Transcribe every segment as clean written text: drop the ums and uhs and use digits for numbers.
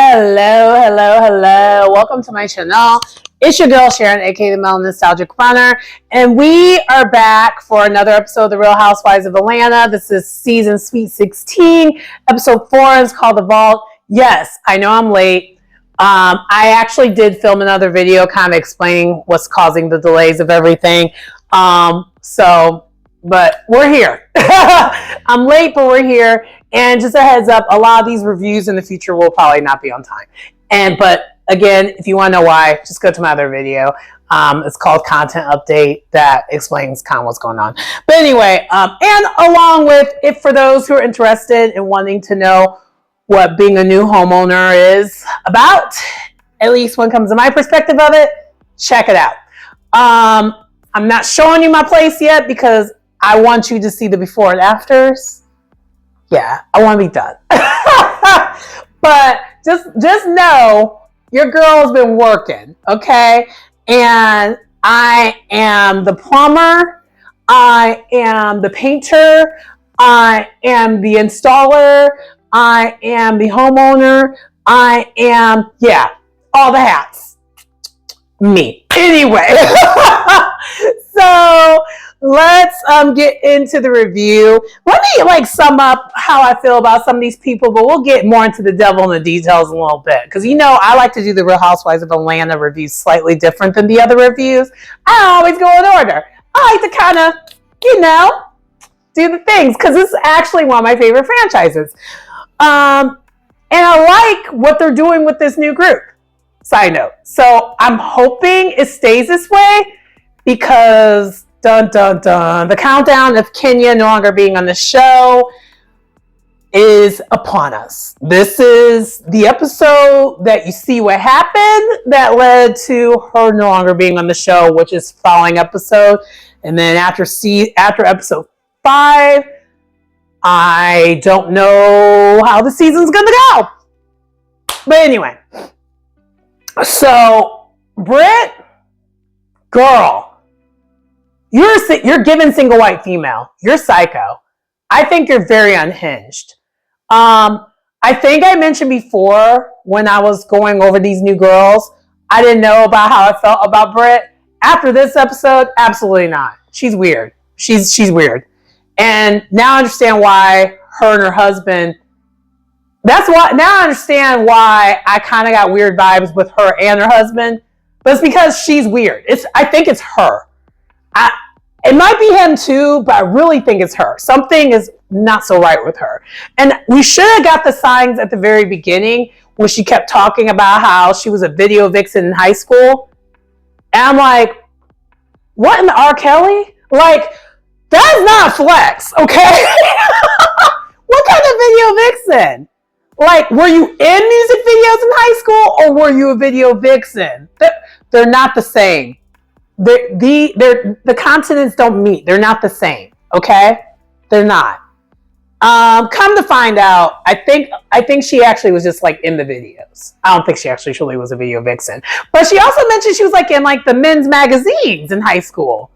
Hello. Welcome to my channel. It's your girl Sharon, aka the Melon Nostalgic Runner, and we are back for another episode of The Real Housewives of Atlanta. This is season Sweet 16. Episode 4 is called The Vault. Yes, I know I'm late. I actually did film another video kind of explaining what's causing the delays of everything. But we're here. I'm late, but we're here. And just a heads up, a lot of these reviews in the future will probably not be on time. But again, if you want to know why, just go to my other video. It's called Content Update that explains kind of what's going on. But anyway, and along with, if for those who are interested in wanting to know what being a new homeowner is about, at least when it comes to my perspective of it, check it out. I'm not showing you my place yet because I want you to see the before and afters. Yeah, I want to be done. But just know your girl's been working, okay? And I am the plumber. I am the painter. I am the installer. I am the homeowner. I am, yeah, all the hats. Me. Anyway. So let's get into the review. Let me sum up how I feel about some of these people, but we'll get more into the devil in the details in a little bit. Because I like to do the Real Housewives of Atlanta reviews slightly different than the other reviews. I don't always go in order. I like to kind of, do the things because this is actually one of my favorite franchises. And I like what they're doing with this new group. Side note. So I'm hoping it stays this way because dun dun dun, the countdown of Kenya no longer being on the show is upon us. This is the episode that you see what happened that led to her no longer being on the show, which is following episode. And then after episode 5, I don't know how the season's gonna go. But anyway, so Britt, girl, you're given single white female. You're psycho. I think you're very unhinged. I think I mentioned before when I was going over these new girls, I didn't know about how I felt about Britt. After this episode, absolutely not. She's weird. She's weird. And now I understand why her and her husband, now I understand why I kind of got weird vibes with her and her husband. But it's because she's weird. I think it's her. It might be him too, but I really think it's her. Something is not so right with her. And we should have got the signs at the very beginning when she kept talking about how she was a video vixen in high school. And I'm like, what in the R. Kelly? That is not a flex, okay? What kind of video vixen? Were you in music videos in high school or were you a video vixen? They're not the same. The continents don't meet. They're not the same. Okay, they're not. Come to find out, I think she actually was just in the videos. I don't think she actually truly was a video vixen. But she also mentioned she was in the men's magazines in high school.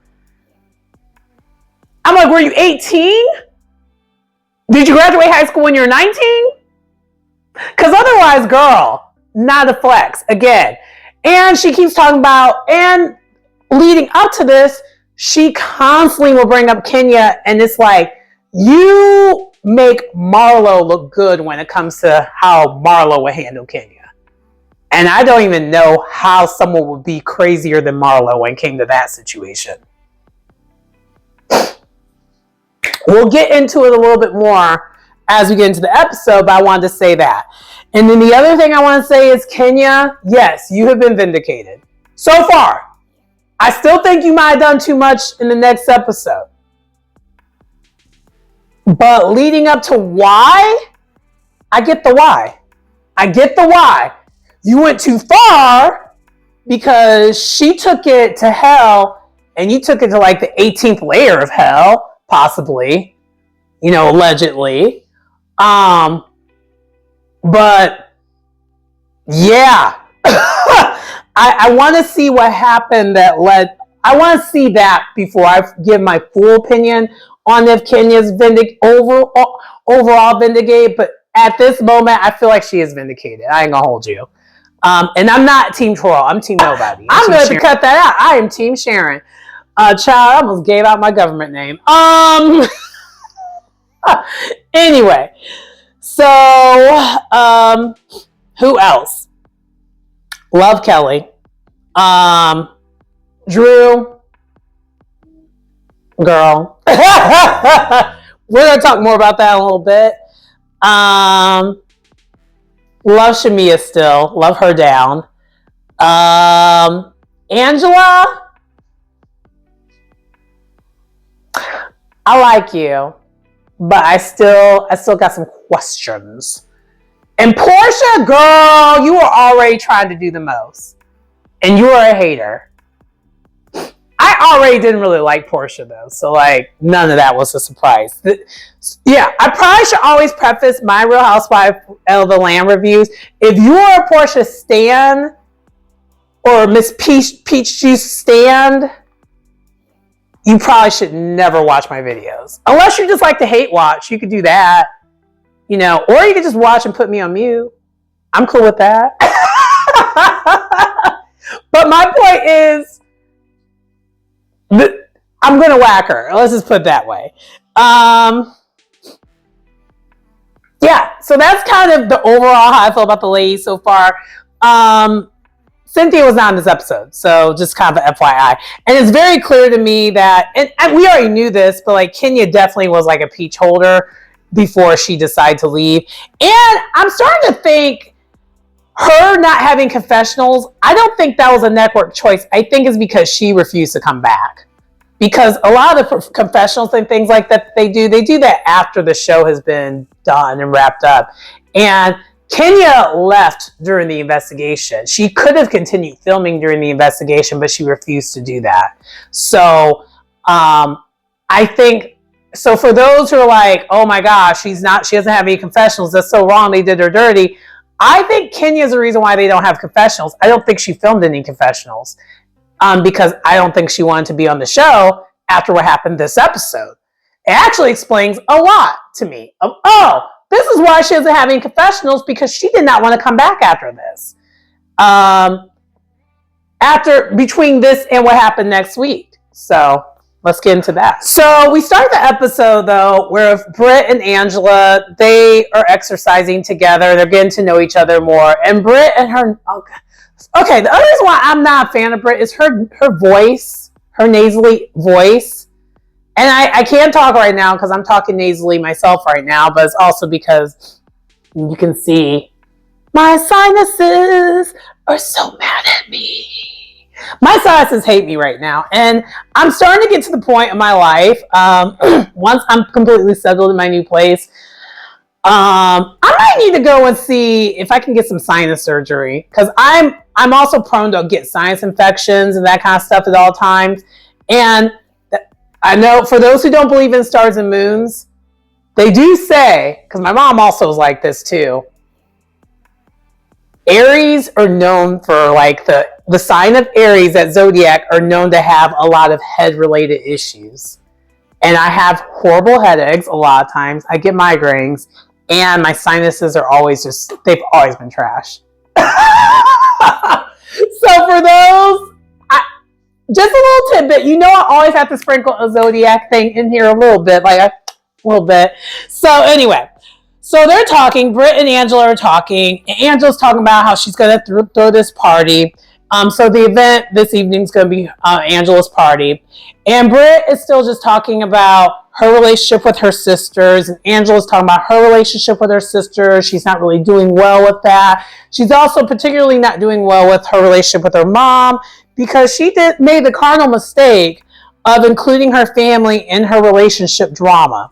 I'm like, were you 18? Did you graduate high school when you were 19? Because otherwise, girl, not a flex again. And she keeps talking about and. Leading up to this, she constantly will bring up Kenya, and it's you make Marlo look good when it comes to how Marlo would handle Kenya. And I don't even know how someone would be crazier than Marlo when it came to that situation. We'll get into it a little bit more as we get into the episode, but I wanted to say that. And then the other thing I want to say is, Kenya, yes, you have been vindicated. So far. I still think you might have done too much in the next episode. But leading up to why, I get the why. You went too far because she took it to hell and you took it to the 18th layer of hell, possibly, allegedly. But yeah. I want to see what happened I want to see that before I give my full opinion on if Kenya's overall vindicated. But at this moment, I feel like she is vindicated. I ain't gonna hold you. And I'm not Team Troll. I'm Team Nobody. I'm going to cut that out. I am Team Sharon. Child, I almost gave out my government name. Anyway, so who else? Love Kelly. Drew. Girl. We're going to talk more about that in a little bit. Love Shamia still. Love her down. Angela. I like you, but I still got some questions. And Portia, girl, you were already trying to do the most. And you are a hater. I already didn't really like Portia though, so like none of that was a surprise. Yeah, I probably should always preface my Real Housewives of the Land reviews. If you are a Portia stan or Miss Peach Juice stand, you probably should never watch my videos. Unless you just like to hate watch, you could do that. You know, or you could just watch and put me on mute. I'm cool with that. But my point is, I'm going to whack her. Let's just put it that way. Yeah, so that's kind of the overall how I feel about the ladies so far. Cynthia was not in this episode, so just kind of an FYI. And it's very clear to me that, and we already knew this, but like Kenya definitely was like a peach holder before she decided to leave. And I'm starting to think her not having confessionals, I don't think that was a network choice. I think it's because she refused to come back. Because a lot of the confessionals and things like that they do that after the show has been done and wrapped up. And Kenya left during the investigation. She could have continued filming during the investigation, but she refused to do that. So I think, so for those who are like, oh my gosh, she doesn't have any confessionals, that's so wrong, they did her dirty. I think Kenya's the reason why they don't have confessionals. I don't think she filmed any confessionals because I don't think she wanted to be on the show after what happened this episode. It actually explains a lot to me of, oh, this is why she doesn't have any confessionals, because she did not want to come back after this. Between this and what happened next week. So let's get into that. So we start the episode though, where Britt and Angela, they are exercising together. They're getting to know each other more. And Britt and her, okay, the other reason why I'm not a fan of Britt is her voice, her nasally voice. And I can't talk right now because I'm talking nasally myself right now, but it's also because you can see my sinuses are so mad at me. My sinuses hate me right now. And I'm starting to get to the point in my life, once I'm completely settled in my new place, I might need to go and see if I can get some sinus surgery, because I'm also prone to get sinus infections and that kind of stuff at all times. And I know for those who don't believe in stars and moons, they do say, because my mom also is like this too, Aries are known for like the sign of Aries, that zodiac, are known to have a lot of head related issues. And I have horrible headaches a lot of times. I get migraines and my sinuses are always they've always been trash. So for those, just a little tidbit, I always have to sprinkle a zodiac thing in here a little bit. So anyway, so they're talking, Britt and Angela are talking, and Angela's talking about how she's going to throw this party. So the event this evening is going to be Angela's party. And Britt is still just talking about her relationship with her sisters. And Angela's talking about her relationship with her sisters. She's not really doing well with that. She's also particularly not doing well with her relationship with her mom, because she made the cardinal mistake of including her family in her relationship drama.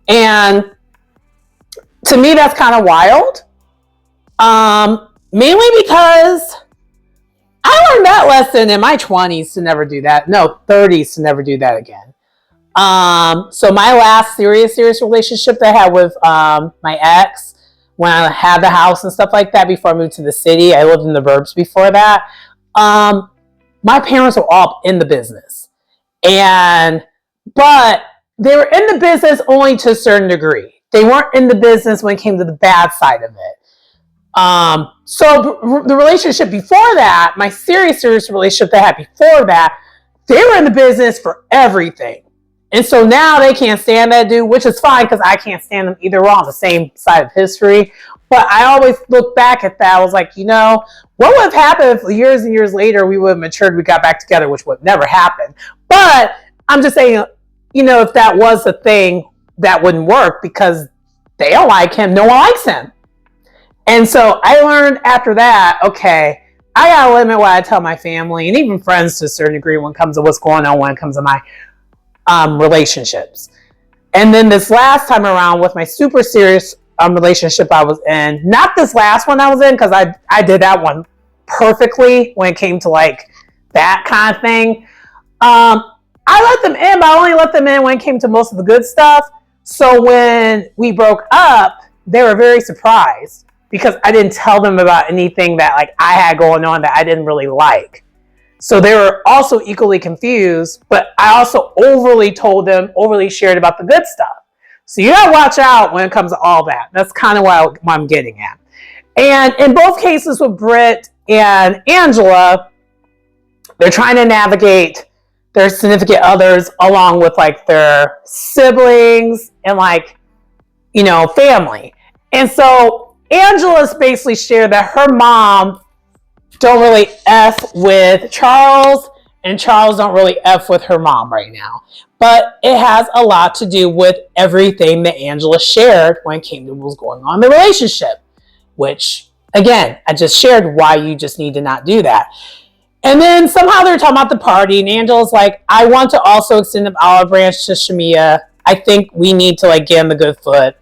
And to me, that's kind of wild. Mainly because I learned that lesson in my 20s to never do that. No, 30s to never do that again. So my last serious relationship that I had with my ex, when I had the house and stuff like that before I moved to the city, I lived in the burbs before that. My parents were all in the business, but they were in the business only to a certain degree. They weren't in the business when it came to the bad side of it. So the relationship before that, my serious relationship they had before that, they were in the business for everything. And so now they can't stand that dude, which is fine because I can't stand them either. We're on the same side of history. But I always look back at that. I was like, what would have happened if years and years later we would have matured, we got back together, which would never happen. But I'm just saying, if that was a thing, that wouldn't work because they don't like him. No one likes him. And so I learned after that, okay, I got to limit what I tell my family and even friends to a certain degree when it comes to what's going on when it comes to my relationships. And then this last time around with my super serious relationship I was in, not this last one I was in because I did that one perfectly when it came to like that kind of thing. I let them in, but I only let them in when it came to most of the good stuff. So when we broke up, they were very surprised because I didn't tell them about anything that like I had going on that I didn't really like. So they were also equally confused, but I also overly shared about the good stuff. So you gotta watch out when it comes to all that. That's kind of what I'm getting at. And in both cases with Britt and Angela, they're trying to navigate their significant others along with like their siblings and like, family. And so Angela's basically shared that her mom don't really F with Charles, and Charles don't really F with her mom right now. But it has a lot to do with everything that Angela shared when it came to what was going on in the relationship, which, again, I just shared why you just need to not do that. And then somehow they're talking about the party, and Angela's like, I want to also extend the olive branch to Shamia. I think we need to like get on the good foot.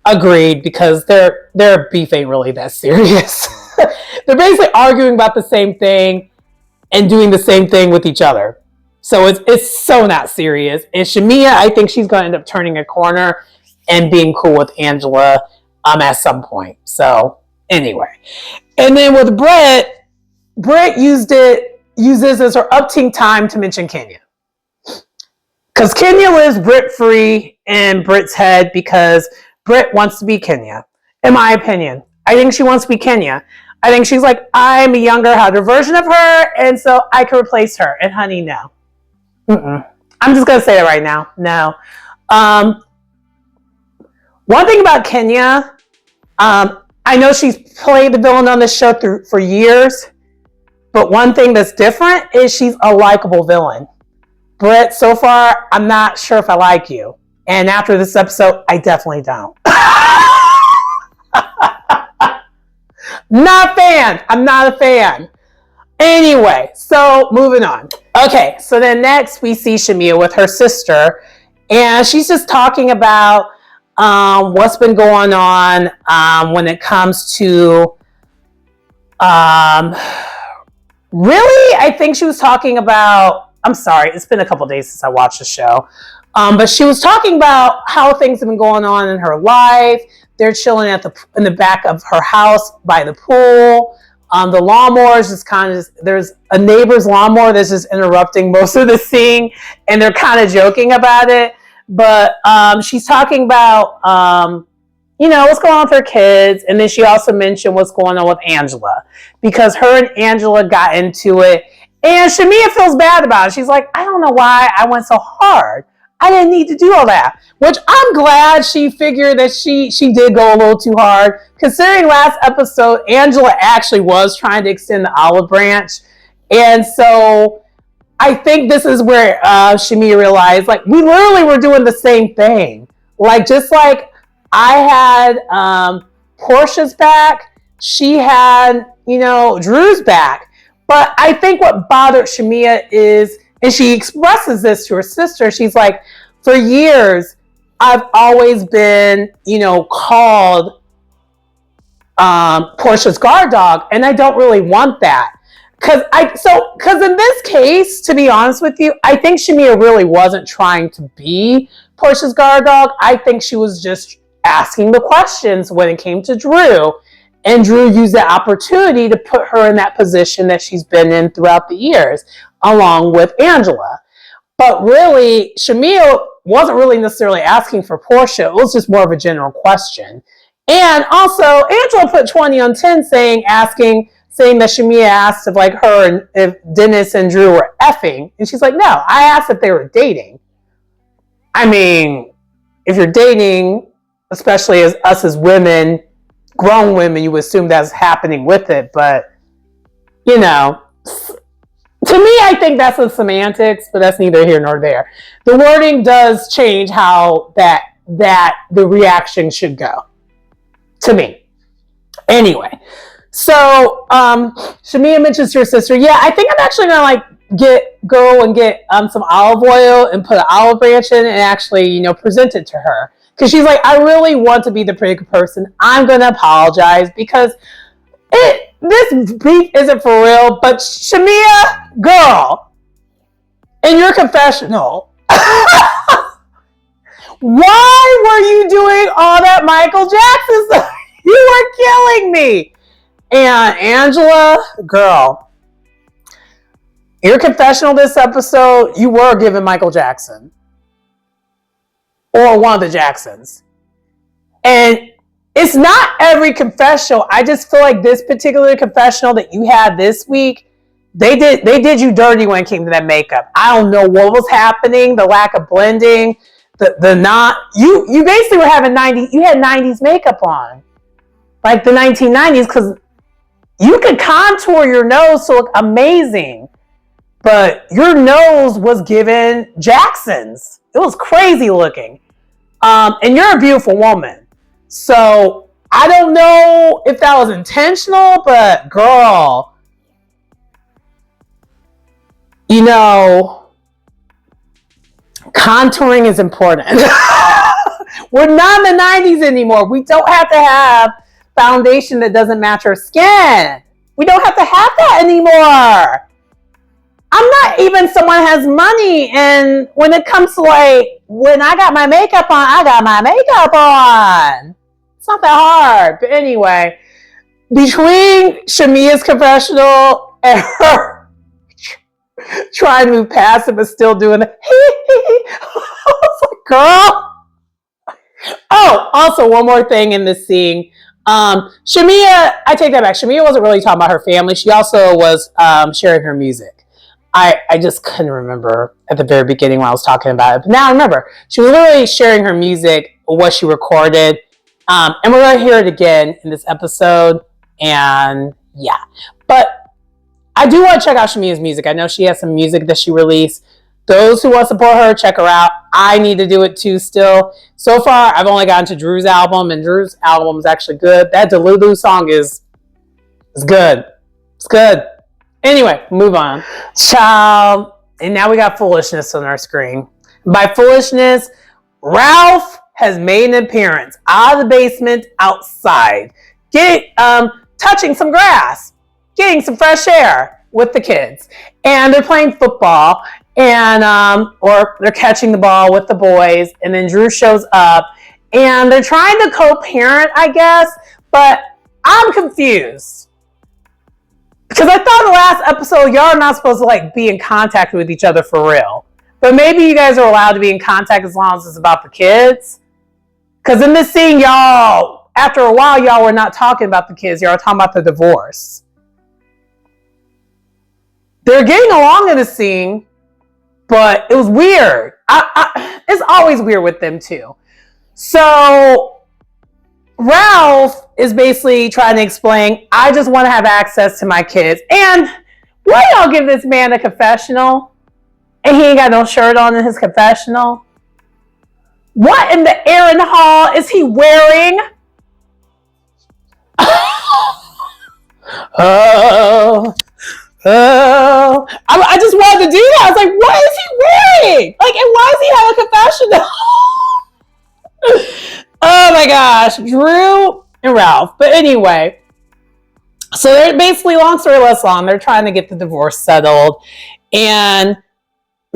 Agreed, because their beef ain't really that serious. They're basically arguing about the same thing and doing the same thing with each other. So it's so not serious. And Shamia, I think she's going to end up turning a corner and being cool with Angela at some point. So anyway. And then with Britt used this as her upting time to mention Kenya. Because Kenya lives Britt free in Britt's head because Britt wants to be Kenya, in my opinion. I think she wants to be Kenya. I think she's like, I'm a younger, harder version of her, and so I can replace her. And honey, no. I'm just going to say that right now. No. One thing about Kenya, I know she's played the villain on this show for years, but one thing that's different is she's a likable villain. Britt, so far, I'm not sure if I like you. And after this episode, I definitely don't. Not a fan. I'm not a fan. Anyway, so moving on. Okay, so then next we see Shamia with her sister. And she's just talking about what's been going on when it comes to... really, I think she was talking about... I'm sorry, it's been a couple days since I watched the show. But she was talking about how things have been going on in her life. They're chilling in the back of her house by the pool. The lawnmower is just kind of, there's a neighbor's lawnmower that's just interrupting most of the scene, and they're kind of joking about it. But she's talking about, what's going on with her kids. And then she also mentioned what's going on with Angela, because her and Angela got into it. And Shamia feels bad about it. She's like, I don't know why I went so hard. I didn't need to do all that. Which I'm glad she figured that she did go a little too hard. Considering last episode, Angela actually was trying to extend the olive branch. And so I think this is where Shamia realized, like, we literally were doing the same thing. Like, just like I had Portia's back, she had, Drew's back. But I think what bothered Shamia is, and she expresses this to her sister, she's like, for years, I've always been, called Portia's guard dog, and I don't really want that. Because in this case, to be honest with you, I think Shamia really wasn't trying to be Portia's guard dog. I think she was just asking the questions when it came to Drew. And Drew used that opportunity to put her in that position that she's been in throughout the years, along with Angela. But really, Shamia wasn't really necessarily asking for Portia. It was just more of a general question. And also, Angela put 20 on 10 saying that Shamia asked if like her and if Dennis and Drew were effing. And she's like, no, I asked if they were dating. I mean, if you're dating, especially as us as women, grown women, you would assume that's happening with it. But, you know, to me, I think that's the semantics, but that's neither here nor there. The wording does change how that the reaction should go. To me. Anyway. So, Shamia mentions to her sister, yeah, I think I'm actually going to go and get some olive oil and put an olive branch in and actually, you know, present it to her. Because she's like, I really want to be the pretty person. I'm going to apologize because this beef isn't for real. But Shamia, girl, in your confessional, why were you doing all that Michael Jackson stuff? You were killing me. And Angela, girl, your confessional this episode, you were giving Michael Jackson. Or one of the Jacksons. And it's not every confessional. I just feel like this particular confessional that you had this week, they did you dirty when it came to that makeup. I don't know what was happening, the lack of blending, you basically were having 90s makeup on. Like the 1990s, because you could contour your nose to look amazing. But your nose was given Jackson's. It was crazy looking. And you're a beautiful woman. So I don't know if that was intentional, but girl, you know, contouring is important. We're not in the 90s anymore. We don't have to have foundation that doesn't match our skin. We don't have to have that anymore. I'm not even someone who has money, and when it comes to like, when I got my makeup on, I got my makeup on. It's not that hard. But anyway, between Shamia's confessional and her trying to move past it, but still doing it, I was like, girl. Oh, also one more thing in this scene. Shamia, I take that back. Shamia wasn't really talking about her family. She also was sharing her music. I just couldn't remember at the very beginning when I was talking about it. But now I remember. She was literally sharing her music, what she recorded. And we're going to hear it again in this episode. And yeah. But I do want to check out Shamia's music. I know she has some music that she released. Those who want to support her, check her out. I need to do it too still. So far, I've only gotten to Drew's album. And Drew's album is actually good. That Delulu song is good. It's good. Anyway, move on. Child. And now we got foolishness on our screen. By foolishness, Ralph has made an appearance out of the basement outside. Touching some grass. Getting some fresh air with the kids. And they're playing football. And or they're catching the ball with the boys. And then Drew shows up. And they're trying to co-parent, I guess. But I'm confused. Because I thought the last episode, y'all are not supposed to like be in contact with each other for real. But maybe you guys are allowed to be in contact as long as it's about the kids. Because in this scene, y'all, after a while, y'all were not talking about the kids. Y'all were talking about the divorce. They're getting along in the scene, but it was weird. It's always weird with them too. So Ralph is basically trying to explain, I just want to have access to my kids. And why y'all give this man a confessional and he ain't got no shirt on in his confessional? What in the Aaron Hall is he wearing? I just wanted to do that. I was like, what is he wearing? Like, and why does he have a confessional? Oh my gosh, Drew and Ralph. But anyway, so they're basically, long story less long, they're trying to get the divorce settled. And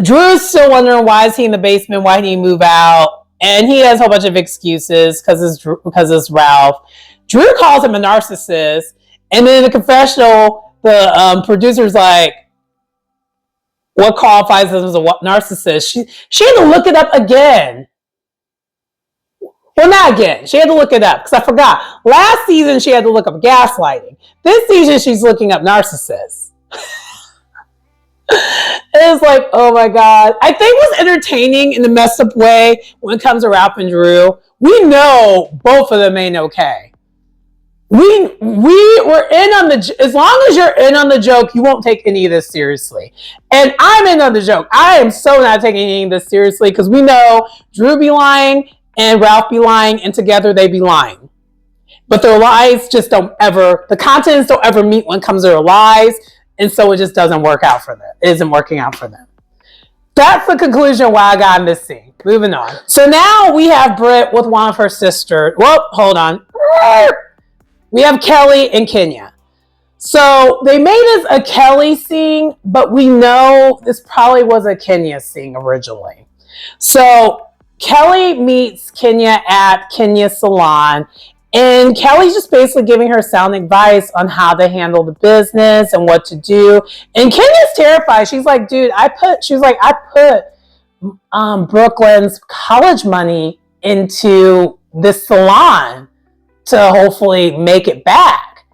Drew's still wondering why is he in the basement, why did he move out? And he has a whole bunch of excuses because it's Ralph. Drew calls him a narcissist. And then in the confessional, the producer's like, what qualifies as a narcissist. She had to look it up again. Well, not again. She had to look it up because I forgot. Last season, she had to look up gaslighting. This season, she's looking up narcissists. It was like, oh my God. I think it was entertaining in the messed up way when it comes to Ralph and Drew. We know both of them ain't okay. We were in on the, as long as you're in on the joke, you won't take any of this seriously. And I'm in on the joke. I am so not taking any of this seriously because we know Drew be lying and Ralph be lying, and together they be lying. But their lies just don't ever, the continents don't ever meet when it comes to their lies, and so it just doesn't work out for them. It isn't working out for them. That's the conclusion why I got in this scene. Moving on. So now we have Britt with one of her sisters. Whoa, hold on. We have Kelly and Kenya. So they made this a Kelly scene, but we know this probably was a Kenya scene originally. So Kelly meets Kenya at Kenya's salon, and Kelly's just basically giving her sound advice on how to handle the business and what to do. And Kenya's terrified. She's like, dude, I put Brooklyn's college money into this salon to hopefully make it back.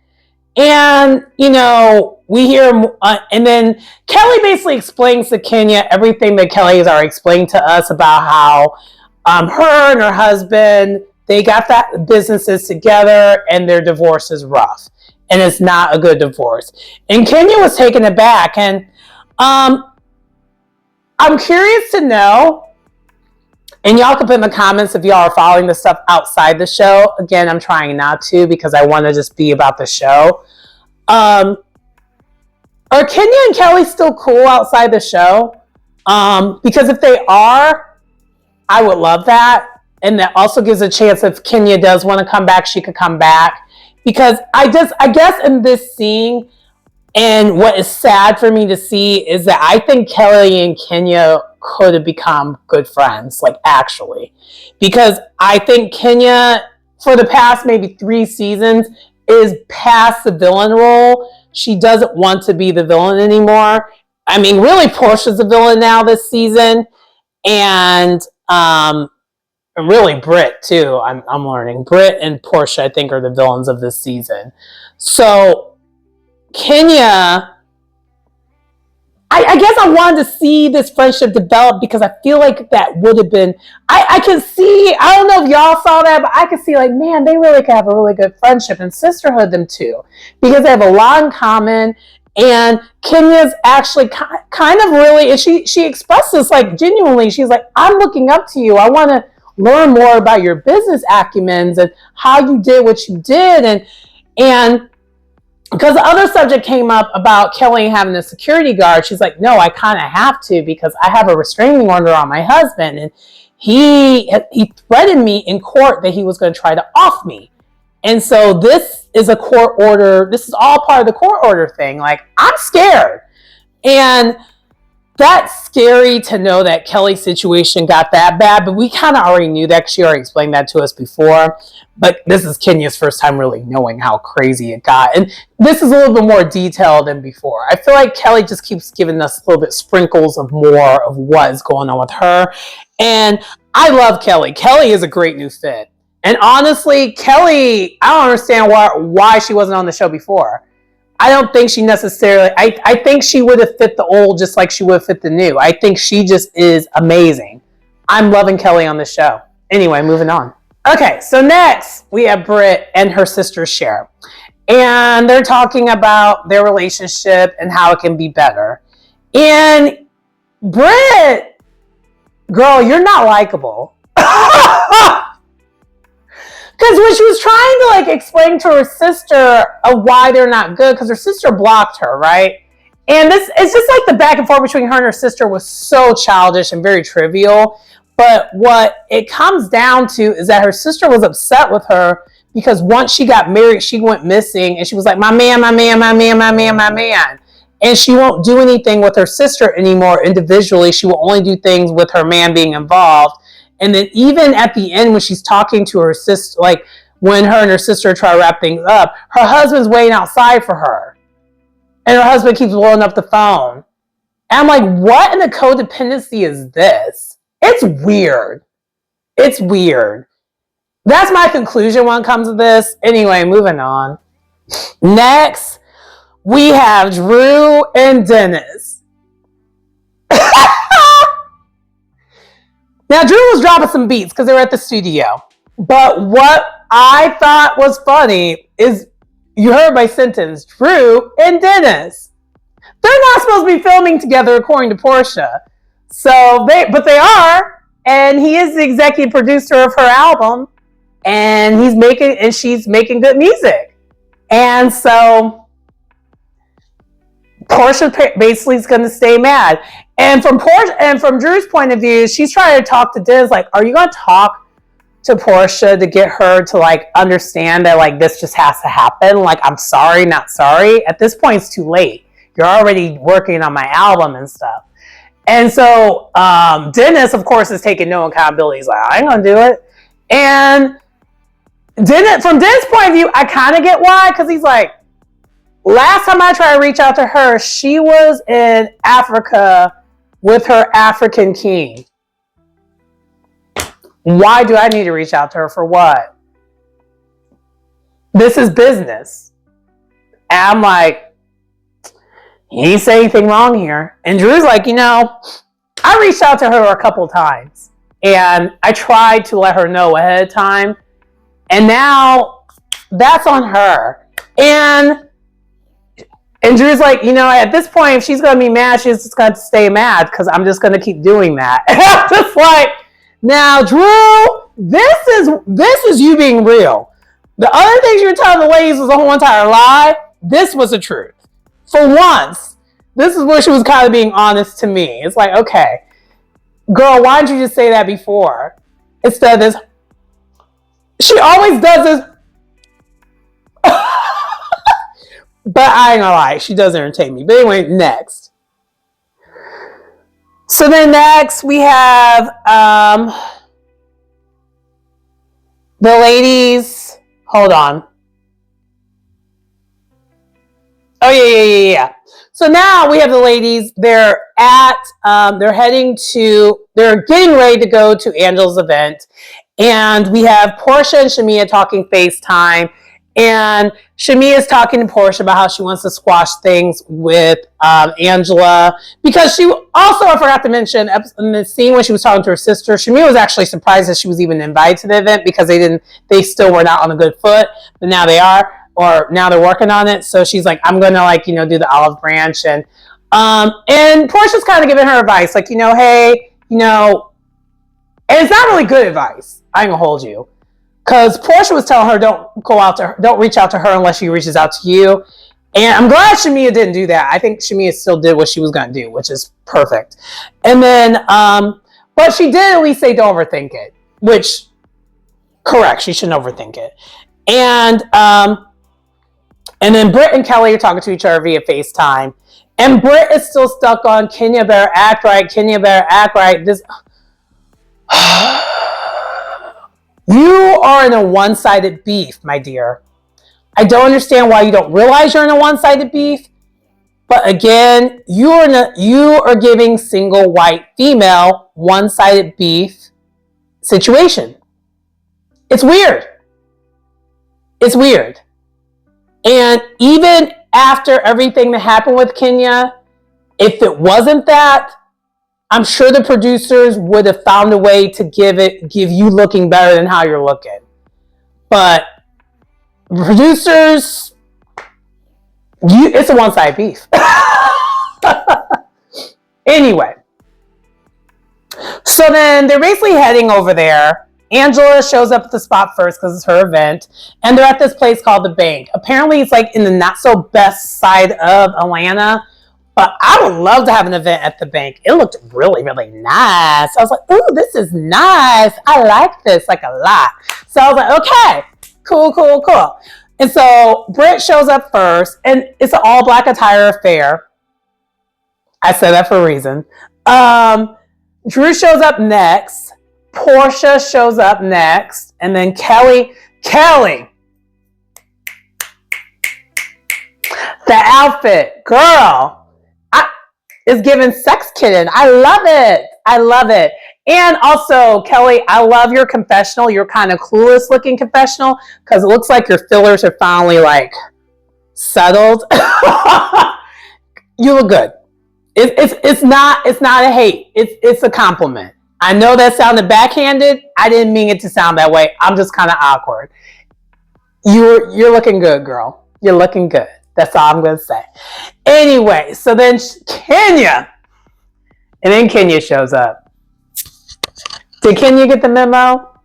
And, you know, we hear, and then Kelly basically explains to Kenya everything that Kelly has already explained to us about how her and her husband, they got that businesses together and their divorce is rough. And it's not a good divorce. And Kenya was taken aback. And I'm curious to know, and y'all can put in the comments if y'all are following the stuff outside the show. Again, I'm trying not to because I want to just be about the show. Are Kenya and Kelly still cool outside the show? Because if they are, I would love that. And that also gives a chance if Kenya does want to come back, she could come back. Because I guess in this scene, and what is sad for me to see is that I think Kelly and Kenya could have become good friends, like actually. Because I think Kenya, for the past maybe 3 seasons, is past the villain role. She doesn't want to be the villain anymore. I mean, really, Portia's the villain now this season. And really Britt too. I'm learning. Britt and Portia, I think, are the villains of this season. So Kenya, I guess I wanted to see this friendship develop because I feel like that would have been, I can see, I don't know if y'all saw that, but I could see like, man, they really could have a really good friendship and sisterhood, them two, because they have a lot in common. And Kenya's actually kind of really, and she expressed this like genuinely. She's like, I'm looking up to you. I want to learn more about your business acumens and how you did what you did. And because the other subject came up about Kelly having a security guard, she's like, no, I kind of have to because I have a restraining order on my husband. And he threatened me in court that he was going to try to off me. And so this is a court order. This is all part of the court order thing. Like, I'm scared. And that's scary to know that Kelly's situation got that bad, but we kind of already knew that because she already explained that to us before. But this is Kenya's first time really knowing how crazy it got. And this is a little bit more detailed than before. I feel like Kelly just keeps giving us a little bit sprinkles of more of what is going on with her. And I love Kelly. Kelly is a great new fit. And honestly, Kelly, I don't understand why she wasn't on the show before. I don't think she necessarily, I think she would have fit the old just like she would have fit the new. I think she just is amazing. I'm loving Kelly on the show. Anyway, moving on. Okay, so next we have Britt and her sister Cher. And they're talking about their relationship and how it can be better. And Britt, girl, you're not likable. Because when she was trying to like explain to her sister of why they're not good, because her sister blocked her, right? And it's just like the back and forth between her and her sister was so childish and very trivial. But what it comes down to is that her sister was upset with her because once she got married, she went missing and she was like, my man, my man, my man, my man, my man. And she won't do anything with her sister anymore individually. She will only do things with her man being involved. And then even at the end when she's talking to her sister, like when her and her sister try to wrap things up, her husband's waiting outside for her. And her husband keeps blowing up the phone. And I'm like, what in the codependency is this? It's weird. It's weird. That's my conclusion when it comes to this. Anyway, moving on. Next, we have Drew and Dennis. Now, Drew was dropping some beats because they were at the studio. But what I thought was funny is you heard my sentence, Drew and Dennis. They're not supposed to be filming together according to Portia. But they are, and he is the executive producer of her album, and she's making good music. And so Portia basically is going to stay mad. And from Drew's point of view, she's trying to talk to Dennis, like, are you going to talk to Portia to get her to like understand that like this just has to happen? Like, I'm sorry, not sorry. At this point, it's too late. You're already working on my album and stuff. And so Dennis, of course, is taking no accountability. He's like, I ain't going to do it. And from Dennis' point of view, I kind of get why, because he's like, last time I tried to reach out to her, she was in Africa with her African king. Why do I need to reach out to her for what? This is business. And I'm like, he didn't say anything wrong here. And Drew's like, I reached out to her a couple times. And I tried to let her know ahead of time. And now that's on her. And Drew's like, at this point, if she's going to be mad, she's just going to stay mad because I'm just going to keep doing that. And I'm just like, now, Drew, this is you being real. The other things you were telling the ladies was a whole entire lie. This was the truth. For once, this is where she was kind of being honest to me. It's like, okay, girl, why didn't you just say that before? Instead of this, she always does this. But I ain't gonna lie, she does entertain me. But anyway, next. So then next we have the ladies. Hold on. Oh yeah. So now we have the ladies. They're getting ready to go to Angela's event. And we have Portia and Shamia talking FaceTime. And Shamia is talking to Portia about how she wants to squash things with Angela. Because she also, I forgot to mention, in the scene when she was talking to her sister, Shamia was actually surprised that she was even invited to the event because they still were not on a good foot. But now they are, or now they're working on it. So she's like, I'm going to do the olive branch. And Portia's kind of giving her advice. Like, hey, and it's not really good advice. I ain't going to hold you. Because Portia was telling her, don't reach out to her unless she reaches out to you. And I'm glad Shamia didn't do that. I think Shamia still did what she was going to do, which is perfect. And then, but she did at least say don't overthink it, which, correct, she shouldn't overthink it. And then Britt and Kelly are talking to each other via FaceTime. And Britt is still stuck on Kenya better act right, Kenya better act right. This... You are in a one-sided beef, my dear. I don't understand why you don't realize you're in a one-sided beef. But again, you are giving single white female one-sided beef situation. It's weird. It's weird. And even after everything that happened with Kenya, if it wasn't that, I'm sure the producers would have found a way to give you looking better than how you're looking. But producers, it's a one-sided beef. Anyway. So then they're basically heading over there. Angela shows up at the spot first because it's her event. And they're at this place called The Bank. Apparently it's like in the not so best side of Atlanta. But I would love to have an event at The Bank. It looked really, really nice. I was like, ooh, this is nice. I like this like a lot. So I was like, okay, cool. And so Britt shows up first, and it's an all-black attire affair. I said that for a reason. Drew shows up next. Portia shows up next. And then Kelly. The outfit. Girl. is giving sex kitten. I love it. I love it. And also, Kelly, I love your confessional, your kind of clueless looking confessional, because it looks like your fillers are finally like settled. You look good. It's not a hate. It's a compliment. I know that sounded backhanded. I didn't mean it to sound that way. I'm just kind of awkward. You're looking good, girl. You're looking good. That's all I'm going to say. Anyway, so then Kenya. And then Kenya shows up. Did Kenya get the memo?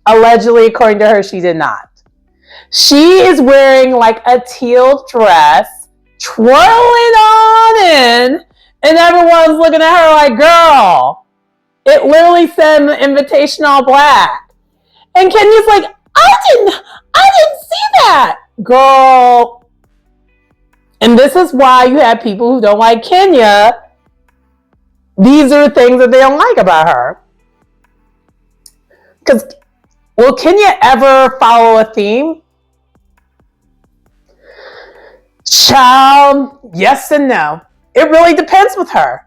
Allegedly, according to her, she did not. She is wearing like a teal dress, twirling on in, and everyone's looking at her like, girl, it literally said in the invitation all black. And Kenya's like, I didn't see that, girl. And this is why you have people who don't like Kenya. These are the things that they don't like about her. Because will Kenya ever follow a theme? Child, yes and no. It really depends with her.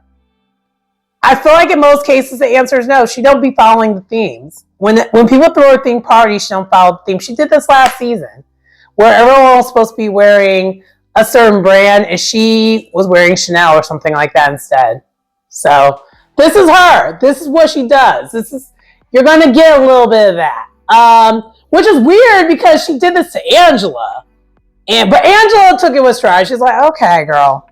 I feel like in most cases the answer is no. She don't be following the themes. When people throw a theme party, she don't follow the theme. She did this last season, where everyone was supposed to be wearing a certain brand, and she was wearing Chanel or something like that instead. So this is her. This is what she does. You're gonna get a little bit of that, which is weird because she did this to Angela, but Angela took it with stride. She's like, okay, girl.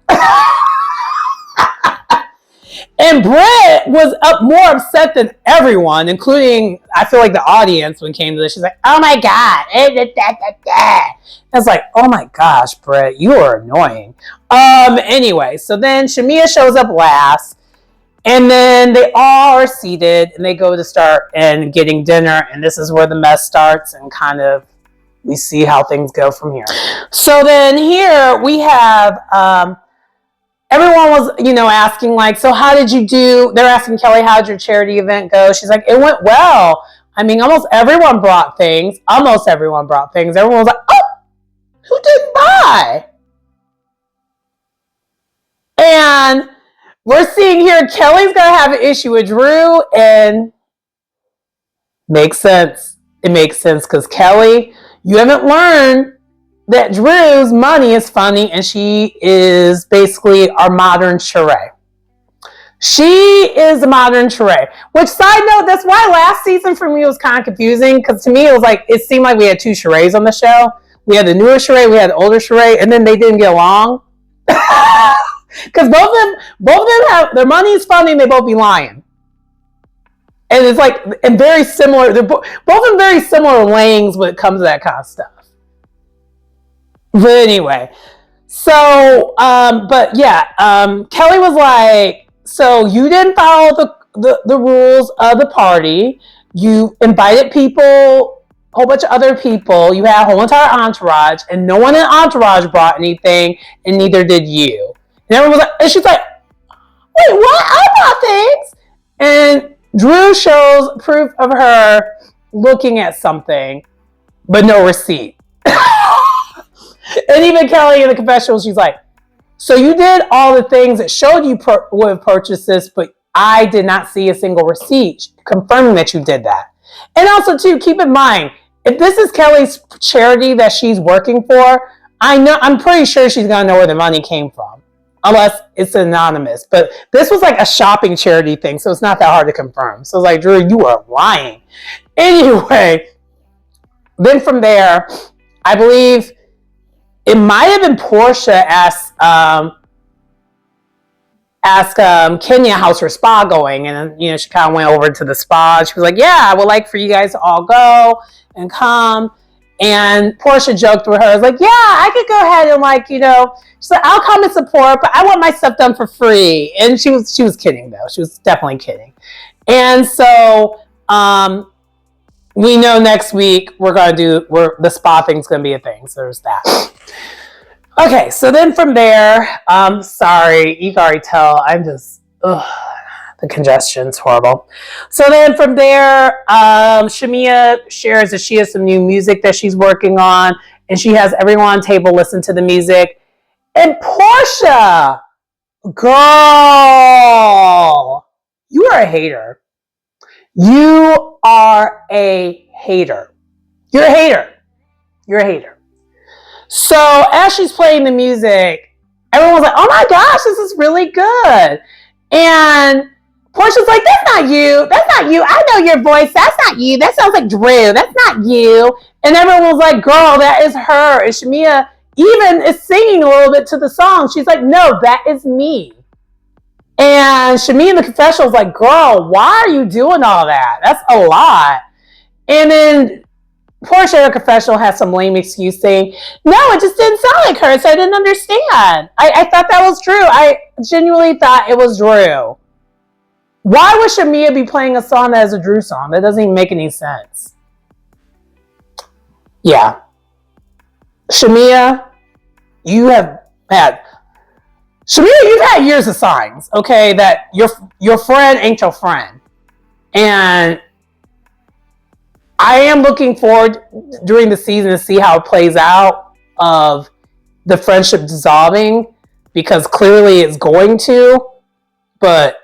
And Britt was more upset than everyone, including, I feel like, the audience when it came to this. She's like, oh my God. I was like, oh my gosh, Britt, you are annoying. Anyway, so then Shamia shows up last, and then they all are seated, and they go to start and getting dinner, and this is where the mess starts, and kind of we see how things go from here. So then here we have... everyone was, asking like, so how did you do? They're asking Kelly, how'd your charity event go? She's like, it went well. I mean, almost everyone brought things. Everyone was like, oh, who didn't buy? And we're seeing here, Kelly's going to have an issue with Drew, and makes sense. It makes sense because Kelly, you haven't learned that Drew's money is funny, and she is basically our modern Sheree. She is a modern Sheree. Which, side note, that's why last season for me was kind of confusing, because to me it seemed like we had two Sherees on the show. We had the newer Sheree, we had the older Sheree, and then they didn't get along. Because both of them have, their money is funny, and they both be lying. And it's like, and very similar, they're both in very similar lanes when it comes to that kind of stuff. But anyway, so, but yeah, Kelly was like, so you didn't follow the rules of the party. You invited people, a whole bunch of other people. You had a whole entire entourage, and no one in entourage brought anything, and neither did you. And everyone was like, and she's like, wait, what? I brought things. And Drew shows proof of her looking at something, but no receipt. And even Kelly in the confessional, she's like, so you did all the things that showed you would have purchased this, but I did not see a single receipt confirming that you did that. And also, too, keep in mind, if this is Kelly's charity that she's working for, I'm pretty sure she's going to know where the money came from, unless it's anonymous. But this was like a shopping charity thing, so it's not that hard to confirm. So it's like, Drew, you are lying. Anyway, then from there, I believe... it might have been Portia asked Kenya how's her spa going, and she kind of went over to the spa. She was like, yeah, I would like for you guys to all go and come. And Portia joked with her, I was like, yeah, I could go ahead and she's like, I'll come and support, but I want my stuff done for free. And she was kidding though. She was definitely kidding. And so we know next week the spa thing's gonna be a thing. So there's that. Okay, so then from there, sorry, you can already tell I'm just, the congestion's horrible. So then from there, Shamia shares that she has some new music that she's working on, and she has everyone on the table listen to the music. And Portia Girl, you are a hater. You are a hater. You're a hater. You're a hater. So as she's playing the music, everyone's like, oh my gosh, this is really good. And Portia's like, that's not you. That's not you. I know your voice. That's not you. That sounds like Drew. That's not you. And everyone was like, girl, that is her. And Shamia even is singing a little bit to the song. She's like, no, that is me. And Shamia in the confessional was like, girl, why are you doing all that? That's a lot. And then Portia in the confessional has some lame excuse saying, no, it just didn't sound like her, so I didn't understand. I thought that was Drew. I genuinely thought it was Drew. Why would Shamia be playing a song that is a Drew song? That doesn't even make any sense. Yeah. Shamia, you've had years of signs, okay, that your friend ain't your friend. And I am looking forward during the season to see how it plays out of the friendship dissolving, because clearly it's going to, but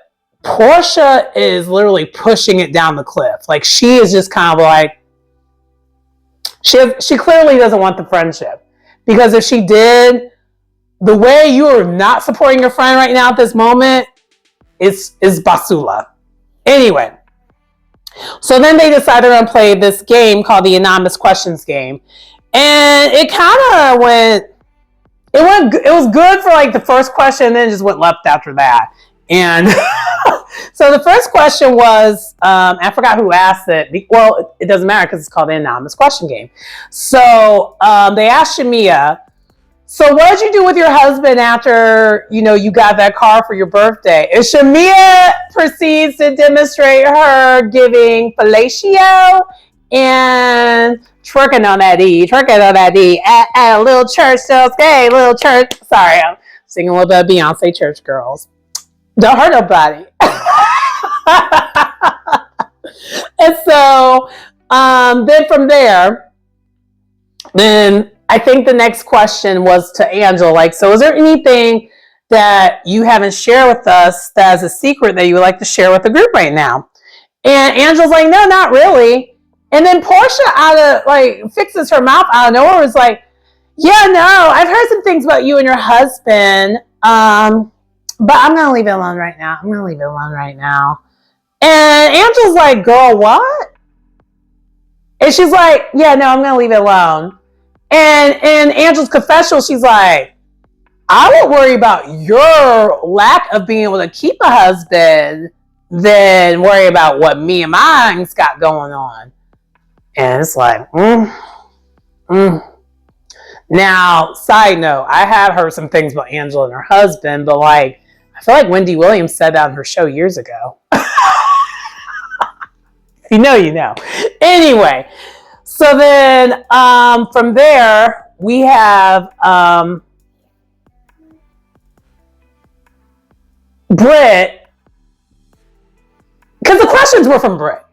Portia is literally pushing it down the cliff. Like, she is just kind of like, she clearly doesn't want the friendship, because if she did, the way you are not supporting your friend right now at this moment is basura. Anyway, so then they decided to play this game called the Anonymous Questions game, and it kind of it was good for like the first question, and then it just went left after that. And so the first question was, I forgot who asked it. Well, it doesn't matter because it's called the Anonymous Question game. So they asked Shamia, so what did you do with your husband after, you got that car for your birthday? And Shamia proceeds to demonstrate her giving fellatio and twerking on that D at a little church. So, hey, little church. Sorry, I'm singing a little bit of Beyonce Church Girls. Don't hurt nobody. And so then from there, then I think the next question was to Angel, like, so is there anything that you haven't shared with us that is a secret that you would like to share with the group right now? And Angel's like, no, not really. And then Portia fixes her mouth out of nowhere, was like, yeah, no, I've heard some things about you and your husband, but I'm going to leave it alone right now. And Angel's like, girl, what? And she's like, yeah, no, I'm going to leave it alone. And in Angel's confessional, she's like, I would worry about your lack of being able to keep a husband than worry about what me and mine's got going on. And it's like, Now, side note, I have heard some things about Angela and her husband, but I feel like Wendy Williams said that on her show years ago. You know. Anyway, so then from there, we have Britt, because the questions were from Britt.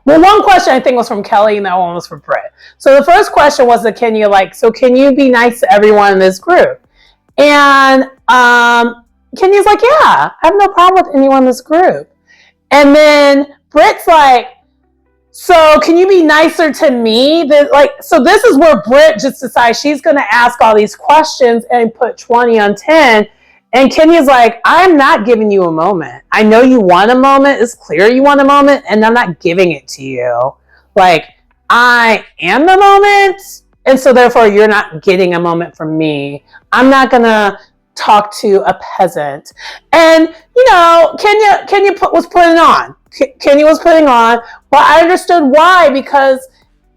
Well, one question I think was from Kelly, and that one was from Britt. So the first question was to Kenya, so can you be nice to everyone in this group? And Kenya's like, yeah, I have no problem with anyone in this group. And then Britt's like, so can you be nicer to me? So this is where Britt just decides she's going to ask all these questions and put 20 on 10. And Kenya's like, I'm not giving you a moment. I know you want a moment. It's clear you want a moment, and I'm not giving it to you. I am the moment, and so therefore you're not getting a moment from me. I'm not going to talk to a peasant. And, Kenya was putting on. Kenya was putting on. But I understood why, because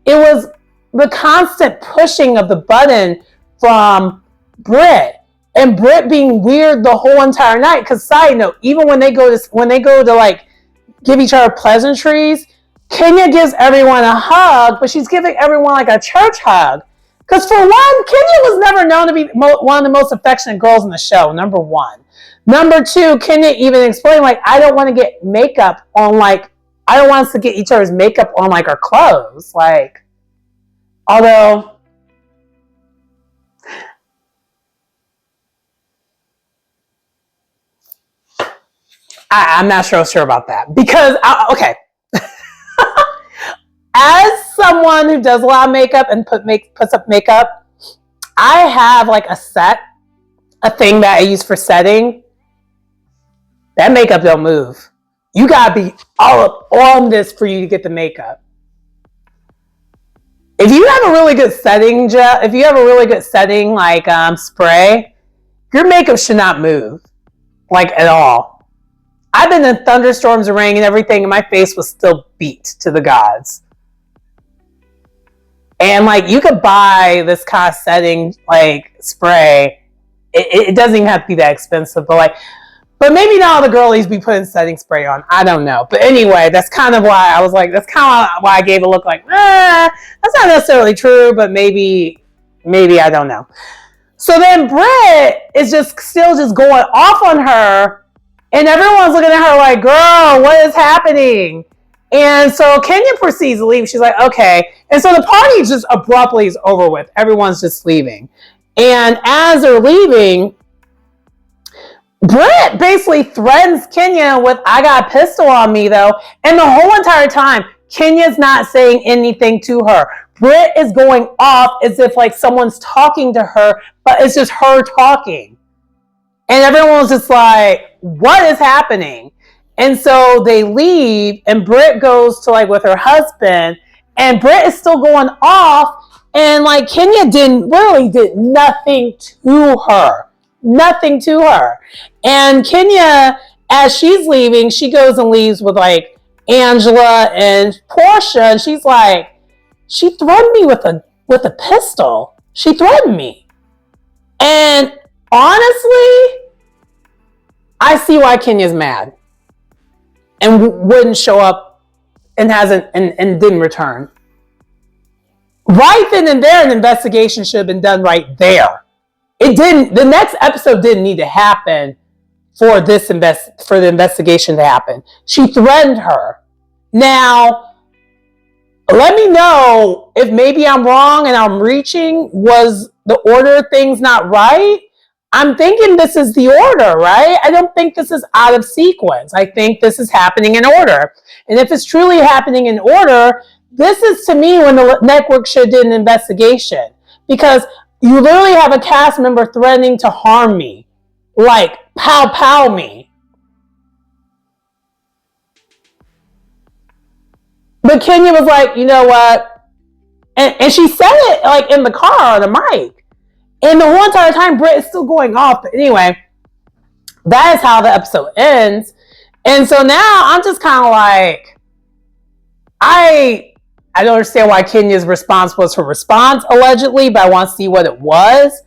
it was the constant pushing of the button from Britt. And Britt being weird the whole entire night. Because side note, even when they go to give each other pleasantries, Kenya gives everyone a hug, but she's giving everyone a church hug. Because for one, Kenya was never known to be one of the most affectionate girls in the show, number one. Number two, Kenya even explained, I don't want to get makeup on, I don't want us to get each other's makeup on, our clothes. Although, I'm not sure about that because, okay. As someone who does a lot of makeup and puts up makeup, I have like a thing that I use for setting. That makeup don't move. You gotta be all up on this for you to get the makeup. If you have a really good setting gel, if you have a really good setting like spray, your makeup should not move like at all. I've been in thunderstorms and rain and everything, and my face was still beat to the gods. And like you could buy this kind of setting like spray. It doesn't even have to be that expensive, but maybe not all the girlies be putting setting spray on. I don't know. But anyway, that's kind of why I was like, that's kind of why I gave a look like, that's not necessarily true, but maybe I don't know. So then Britt is still going off on her, and everyone's looking at her like, girl, what is happening? And so Kenya proceeds to leave. She's like, okay. And so the party just abruptly is over with. Everyone's just leaving. And as they're leaving, Britt basically threatens Kenya with, I got a pistol on me though. And the whole entire time, Kenya's not saying anything to her. Britt is going off as if like someone's talking to her, but it's just her talking. And everyone's just like, what is happening? And so they leave, and Britt goes to like with her husband, and Britt is still going off, and like Kenya did nothing to her. Nothing to her. And Kenya, as she's leaving, she goes and leaves with like Angela and Portia, and she's like, she threatened me with a pistol. She threatened me. And honestly, I see why Kenya's mad and wouldn't show up and didn't return. Right then and there, an investigation should have been done right there. It didn't. The next episode didn't need to happen for the investigation to happen. She threatened her. Now, let me know if maybe I'm wrong and I'm reaching. Was the order of things not right? I'm thinking this is the order, right? I don't think this is out of sequence. I think this is happening in order. And if it's truly happening in order, this is to me when the network should have did an investigation. Because you literally have a cast member threatening to harm me. Like, pow me. But Kenya was like, you know what? And she said it like in the car on the mic. And the whole entire time, Britt is still going off. But anyway, that is how the episode ends. And so now I'm just kind of like, I don't understand why Kenya's response was her response, allegedly, but I want to see what it was.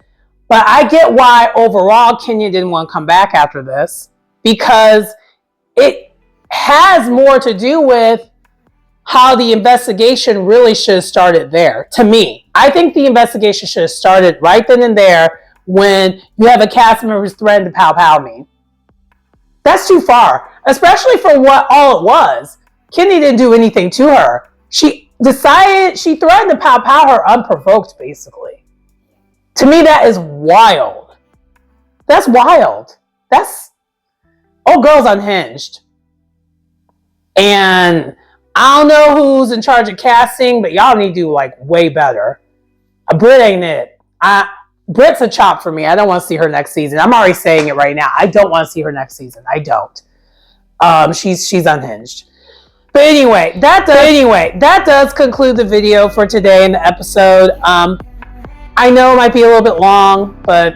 But I get why overall Kenya didn't want to come back after this, because it has more to do with how the investigation really should have started there, to me. I think the investigation should have started right then and there when you have a cast member who's threatened to pow me. That's too far, especially for what all it was. Kenya didn't do anything to her. She threatened to pow her unprovoked, basically. To me, that is wild. That's wild. Old girl's unhinged. And I don't know who's in charge of casting, but y'all need to do like way better. Britt ain't it. Britt's a chop for me. I don't want to see her next season. I'm already saying it right now. I don't want to see her next season. I don't. She's unhinged. But anyway, that does conclude the video for today in the episode. I know it might be a little bit long, but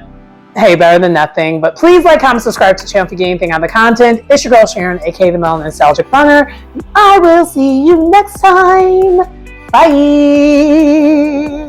hey, better than nothing. But please like, comment, subscribe to the channel if you get anything on the content. It's your girl Sharon, aka the Melon Nostalgic Runner. I will see you next time. Bye.